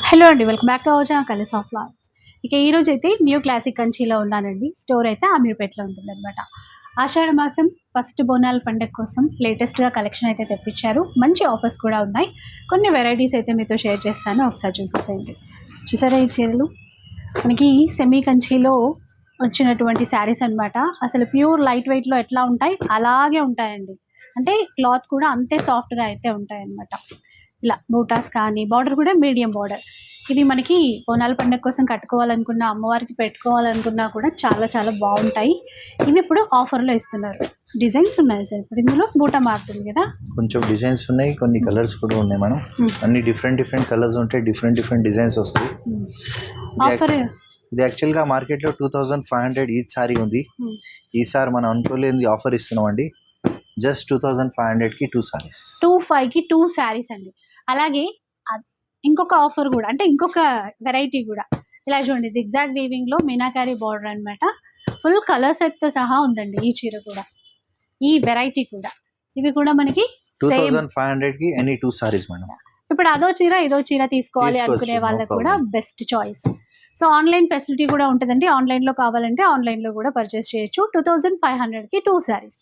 Hello అండి, welcome back to our channel colours of life. ఇక ఈరోజు అయితే న్యూ క్లాసిక్ కంచిలో ఉన్నానండి. స్టోర్ అయితే అమీర్పేటలో ఉంటుందన్నమాట. ఆషాఢ మాసం ఫస్ట్ బోనాల పండుగ కోసం లేటెస్ట్గా కలెక్షన్ అయితే తెప్పించారు. మంచి ఆఫర్స్ కూడా ఉన్నాయి. కొన్ని వెరైటీస్ అయితే మీతో షేర్ చేస్తాను, ఒకసారి చూసేసేయండి. చూసారా ఈ చీరలు మనకి సెమీ కంచిలో వచ్చినటువంటి శారీస్ అనమాట. అసలు ప్యూర్ లైట్ వెయిట్లో ఎట్లా ఉంటాయి అలాగే ఉంటాయండి. అంటే క్లాత్ కూడా అంతే సాఫ్ట్గా అయితే ఉంటాయి అన్నమాట. ఇలా బూటాస్ కానీ బార్డర్ కూడా మీడియం బార్డర్. ఇది మనకి బోనాల పండుగ కోసం కట్టుకోవాలనుకున్నా, అమ్మవారికి పెట్టుకోవాలనుకున్నా కూడా చాలా చాలా బాగుంటాయి. ఇవి ఇప్పుడు ఆఫర్లో ఇస్తున్నారు. డిజైన్స్ ఉన్నాయి సార్, ఇప్పుడు ఇందులో బూటా మారుతుంది కదా, కొంచెం డిజైన్స్ ఉన్నాయి, కొన్ని కలర్స్ కూడా ఉన్నాయి మేడం. అన్ని డిఫరెంట్ డిఫరెంట్ కలర్స్ ఉంటాయి, డిఫరెంట్ డిఫరెంట్ డిజైన్స్ వస్తాయి. ఆఫర్ ఇది యాక్చువల్గా మార్కెట్లో 2500 ఈచ్ సారీ ఉంది. ఈసారి మనం అనుకోలేని ఆఫర్ ఇస్తున్నాం అండి. జస్ట్ 2500కి 2 సారీస్, 25కి 2 శారీస్ అండి. అలాగే ఇంకొక ఆఫర్ కూడా, అంటే ఇంకొక వెరైటీ కూడా ఇలా చూడండి. జిగ్జాగ్ వీవింగ్ లో మీనాకారి బార్డర్ అన్నమాట. ఫుల్ కలర్ సెట్ తో సహా ఉందండి ఈ చీర కూడా, ఈ వెరైటీ కూడా. ఇవి కూడా మనకి 2500కి ఎనీ 2 సారీస్ మేడం. ఇప్పుడు అదో చీర ఇదో చీర తీసుకోవాలి అనుకునే వాళ్ళకి కూడా best choice. So online facility కూడా ఉంటుందండి. ఆన్లైన్ లో కావాలంటే ఆన్లైన్ లో కూడా పర్చేస్ చేయొచ్చు. 2500కి 2 సారీస్.